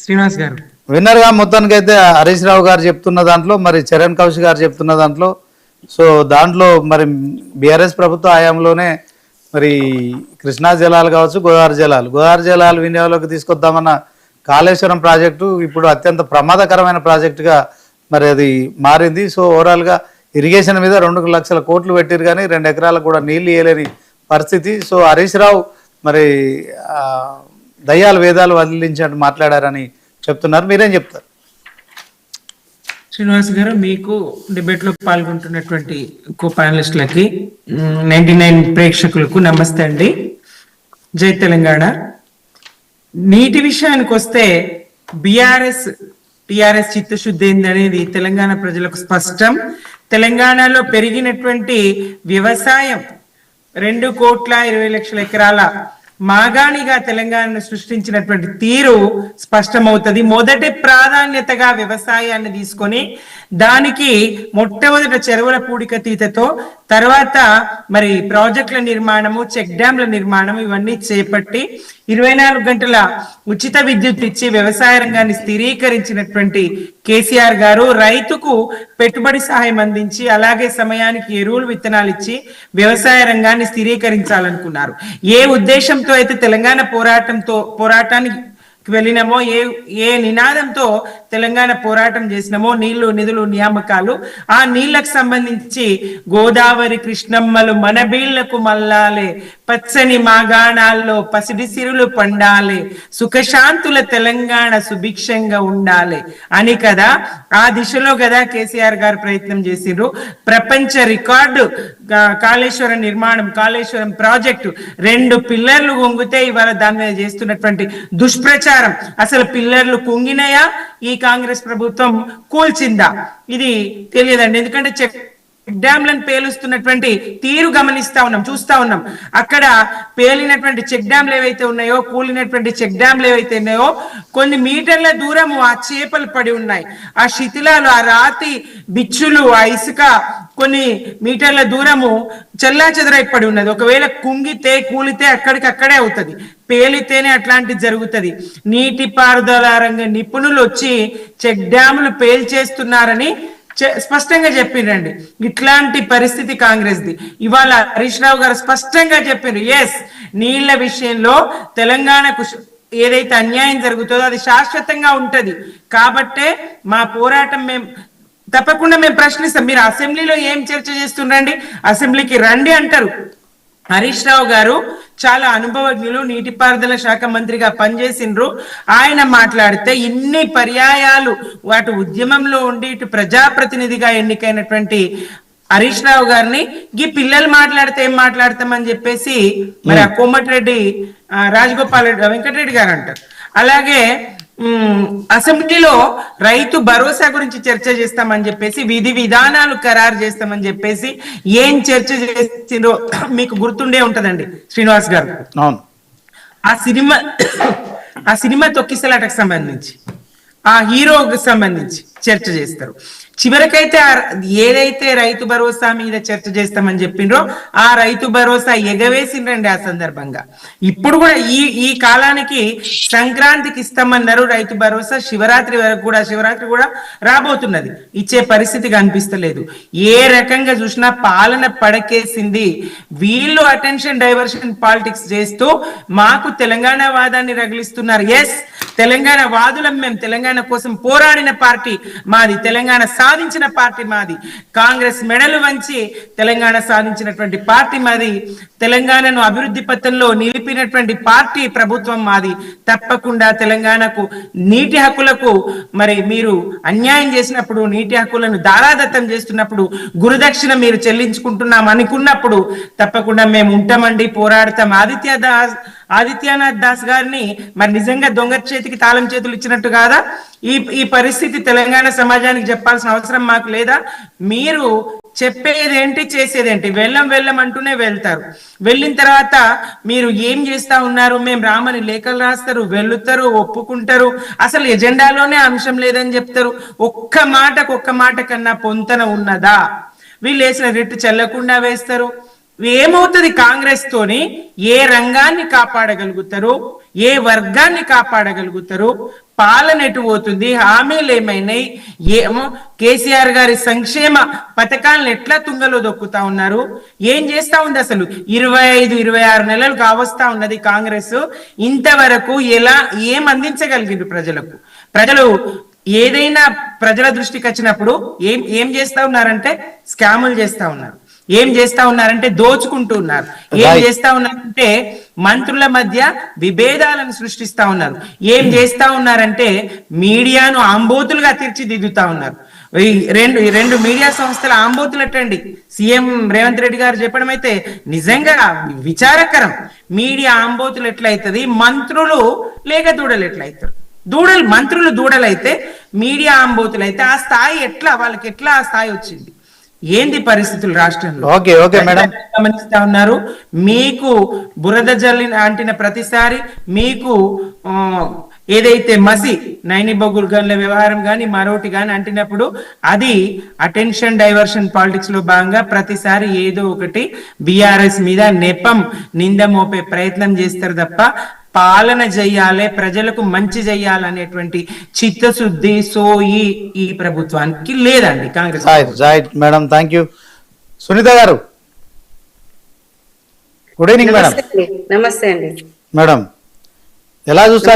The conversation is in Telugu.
శ్రీనివాస్ గారు విన్నర్ గా మొత్తానికి అయితే హరీష్ రావు గారు చెప్తున్న దాంట్లో మరి చరణ్ కౌశిక్ గారు చెప్తున్న దాంట్లో దాంట్లో మరి బీఆర్ఎస్ ప్రభుత్వ హయాంలోనే మరి కృష్ణా జలాలు కావచ్చు, గోదావరి జలాలు వినియోగంలోకి తీసుకొద్దామన్న కాళేశ్వరం ప్రాజెక్టు ఇప్పుడు అత్యంత ప్రమాదకరమైన ప్రాజెక్టుగా మరి అది మారింది. సో ఓవరాల్గా ఇరిగేషన్ మీద 2 లక్షల కోట్లు పెట్టారు కానీ 2 ఎకరాలకు కూడా నీళ్లు ఇవ్వలేని పరిస్థితి. సో హరీష్ రావు మరి దయ్యాలు వేదాలు వదిలించినట్టు మాట్లాడారని చెప్తున్నారు. మీరేం చెప్తారు? శ్రీనివాస్ గారు, మీకు డిబేట్ లో పాల్గొంటున్నటువంటి కో ప్యానలిస్టులకి 99 ప్రేక్షకులకు నమస్తే అండి. జై తెలంగాణ. నీటి విషయానికి వస్తే బీఆర్ఎస్ టిఆర్ఎస్ చిత్తశుద్ధి ఏందనేది తెలంగాణ ప్రజలకు స్పష్టం. తెలంగాణలో పెరిగినటువంటి వ్యవసాయం 2,20,00,000 ఎకరాల మాగాణిగా తెలంగాణను సృష్టించినటువంటి తీరు స్పష్టమవుతుంది. మొదటి ప్రాధాన్యతగా వ్యవసాయాన్ని తీసుకొని దానికి మొట్టమొదట చెరువుల పూడికతీతతో తర్వాత మరి ప్రాజెక్టుల నిర్మాణము, చెక్ డ్యాంల నిర్మాణం ఇవన్నీ చేపట్టి 24 గంటల ఉచిత విద్యుత్ ఇచ్చి వ్యవసాయ రంగాన్ని స్థిరీకరించినటువంటి కేసీఆర్ గారు రైతుకు పెట్టుబడి సహాయం అందించి అలాగే సమయానికి ఎరువులు విత్తనాలు ఇచ్చి వ్యవసాయ రంగాన్ని స్థిరీకరించాలనుకున్నారు. ఏ ఉద్దేశంతో అయితే తెలంగాణ పోరాటానికి వెళ్ళినామో, ఏ నినాదంతో తెలంగాణ పోరాటం చేసినామో, నీళ్లు నిధులు నియామకాలు, ఆ నీళ్లకు సంబంధించి గోదావరి కృష్ణమ్మలు మన బీళ్లకు మల్లాలే, పచ్చని మాగాణాల్లో పసిడి సిరులు పండాలే, సుఖశాంతుల తెలంగాణ సుభిక్షంగా ఉండాలి అని కదా, ఆ దిశలో కదా కేసీఆర్ గారు ప్రయత్నం చేసిండ్రు. ప్రపంచ రికార్డు కాళేశ్వరం నిర్మాణం, కాళేశ్వరం ప్రాజెక్టు 2 పిల్లర్లు కుంగితే ఇవాళ దాని మీద చేస్తున్నటువంటి దుష్ప్రచారం, అసలు పిల్లర్లు కుంగినాయా, ఈ కాంగ్రెస్ ప్రభుత్వం కూల్చిందా, ఇది తెలియదండి. ఎందుకంటే చెక్ డ్యాంలను పేలుస్తున్నటువంటి తీరు గమనిస్తా ఉన్నాం, చూస్తా ఉన్నాం. అక్కడ పేలినటువంటి చెక్ డ్యాంలు ఏవైతే ఉన్నాయో, కూలినటువంటి చెక్ డ్యాంలు ఏవైతే ఉన్నాయో, కొన్ని మీటర్ల దూరము ఆ చేపలు పడి ఉన్నాయి. ఆ శిథిలాలు, ఆ రాతి బిచ్చులు, ఆ ఇసుక కొన్ని మీటర్ల దూరము చెల్లాచెదరై పడి ఉన్నది. ఒకవేళ కుంగితే కూలితే అక్కడికక్కడే అవుతుంది, పేలితేనే అట్లాంటిది జరుగుతుంది. నీటిపారుదల రంగ నిపుణులు వచ్చి చెక్ డ్యాములు పేల్చేస్తున్నారని స్పష్టంగా చెప్పిండ్రండి. ఇట్లాంటి పరిస్థితి కాంగ్రెస్ది. ఇవాళ హరీష్ రావు గారు స్పష్టంగా చెప్పిండ్రు, ఎస్ నీళ్ల విషయంలో తెలంగాణకు ఏదైతే అన్యాయం జరుగుతుందో అది శాశ్వతంగా ఉంటది. కాబట్టే మా పోరాటం తప్పకుండా మేము ప్రశ్నిస్తాం. మీరు అసెంబ్లీలో ఏం చర్చ చేస్తుండండి, అసెంబ్లీకి రండి అంటారు. హరీష్ రావు గారు చాలా అనుభవజ్ఞులు, నీటిపారుదల శాఖ మంత్రిగా పనిచేసిండ్రు. ఆయన మాట్లాడితే ఇన్ని పర్యాయాలు అటు ఉద్యమంలో ఉండి ఇటు ప్రజాప్రతినిధిగా ఎన్నికైనటువంటి హరీష్ రావు గారిని ఈ పిల్లలు మాట్లాడితే ఏం మాట్లాడతామని చెప్పేసి మరి ఆ కోమటిరెడ్డి రాజగోపాల్ వెంకటరెడ్డి గారు అంటారు. అలాగే అసెంబ్లీలో రైతు భరోసా గురించి చర్చ చేస్తామని చెప్పేసి, విధి విధానాలు ఖరారు చేస్తామని చెప్పేసి ఏం చర్చ చేసిందో మీకు గుర్తుండే ఉంటదండి శ్రీనివాస్ గారు. ఆ సినిమా తొక్కిసలాటకు సంబంధించి, ఆ హీరోకి సంబంధించి చర్చ చేస్తారు. చివరికైతే ఏదైతే రైతు భరోసా మీద చర్చ చేస్తామని చెప్పిండ్రో ఆ రైతు భరోసా ఎగవేసిండ్రండి ఆ సందర్భంగా. ఇప్పుడు కూడా ఈ కాలానికి సంక్రాంతికి ఇస్తామన్నారు రైతు భరోసా, శివరాత్రి కూడా రాబోతున్నది, ఇచ్చే పరిస్థితి కనిపిస్తలేదు. ఏ రకంగా చూసినా పాలన పడకేసింది. వీళ్ళు అటెన్షన్ డైవర్షన్ పాలిటిక్స్ చేస్తూ మాకు తెలంగాణ వాదాన్ని రగిలిస్తున్నారు. ఎస్, తెలంగాణ వాదులం మేము, తెలంగాణ కోసం పోరాడిన పార్టీ మాది, తెలంగాణ సాధించిన పార్టీ మాది, కాంగ్రెస్ మెడలు వంచి తెలంగాణ సాధించినటువంటి పార్టీ మాది, తెలంగాణను అభివృద్ధి పథంలో నిలిపినటువంటి పార్టీ ప్రభుత్వం మాది. తప్పకుండా తెలంగాణకు నీటి హక్కులకు మరి మీరు అన్యాయం చేసినప్పుడు, నీటి హక్కులను దారాదత్తం చేస్తున్నప్పుడు, గురుదక్షిణ మీరు చెల్లించుకుంటున్నాం అనుకున్నప్పుడు తప్పకుండా మేము ఉంటామండి, పోరాడతాం. ఆదిత్యనాథ్ దాస్ గారిని మరి నిజంగా దొంగ చేతికి తాళం చేతులు ఇచ్చినట్టు కాదా? ఈ పరిస్థితి తెలంగాణ సమాజానికి చెప్పాల్సిన అవసరం మాకు లేదా? మీరు చెప్పేదేంటి, చేసేదేంటి? వెళ్ళం అంటూనే వెళ్తారు. వెళ్ళిన తర్వాత మీరు ఏం చేస్తా ఉన్నారు, మేము రామని లేఖలు రాస్తారు, వెళ్తారు, ఒప్పుకుంటారు, అసలు ఎజెండాలోనే అంశం లేదని చెప్తారు. ఒక్క మాట కన్నా పొంతన ఉన్నదా? వీళ్ళు వేసిన రిట్ చెల్లకుండా వేస్తారు, ఏమవుతుంది కాంగ్రెస్ తోని? ఏ రంగాన్ని కాపాడగలుగుతారు, ఏ వర్గాన్ని కాపాడగలుగుతారు, పాలన ఎటు పోతుంది, హామీలు ఏమైనాయి, ఏమో కేసీఆర్ గారి సంక్షేమ పథకాలను ఎట్లా తుంగలో దొక్కుతా ఉన్నారు, ఏం చేస్తా ఉంది అసలు? 25-26 నెలలు కావస్తా ఉన్నది కాంగ్రెస్, ఇంతవరకు ఎలా ఏం అందించగలిగింది ప్రజలకు? ప్రజలు ఏదైనా ప్రజల దృష్టికి వచ్చినప్పుడు ఏం చేస్తా ఉన్నారంటే స్కాములు చేస్తా ఉన్నారు, ఏం చేస్తా ఉన్నారంటే దోచుకుంటూ ఉన్నారు, ఏం చేస్తా ఉన్నారంటే మంత్రుల మధ్య విభేదాలను సృష్టిస్తా ఉన్నారు, ఏం చేస్తా ఉన్నారంటే మీడియాను ఆంబోతులుగా తీర్చిదిద్దుతా ఉన్నారు. రెండు మీడియా సంస్థల ఆంబోతులటండి సీఎం రేవంత్ రెడ్డి గారు చెప్పడం అయితే నిజంగా విచారకరం. మీడియా ఆంబోతులు ఎట్లయితది, మంత్రులు లేక దూడలు ఎట్లయితారు? మంత్రులు దూడలైతే మీడియా ఆంబోతులు అయితే ఆ స్థాయి ఎట్లా, వాళ్ళకి ఎట్లా ఆ స్థాయి వచ్చింది? ఏంది పరిస్థితులు రాష్ట్రంలో? ఓకే ఓకే మేడం, గమనిస్తా ఉన్నారు. మీకు బురద జల్లిన అంటిన ప్రతిసారి మీకు ఏదైతే మసి నైని బొగ్గులు గన్ల వ్యవహారం కానీ మరొకటి కానీ అంటినప్పుడు అది అటెన్షన్ డైవర్షన్ పాలిటిక్స్ లో భాగంగా ప్రతిసారి ఏదో ఒకటి బిఆర్ఎస్ మీద నెపం నింద మోపే ప్రయత్నం చేస్తారు తప్ప పాలన చెయ్యాలి, ప్రజలకు మంచి చెయ్యాలనేటువంటి చిత్తశుద్ధి సోయి ఈ ప్రభుత్వానికి లేదండి Congress. Madam thank you. Sunitha గారు గుడ్ ఈవినింగ్ మేడం. నమస్తే అండి. మేడం ఎలా చూస్తారు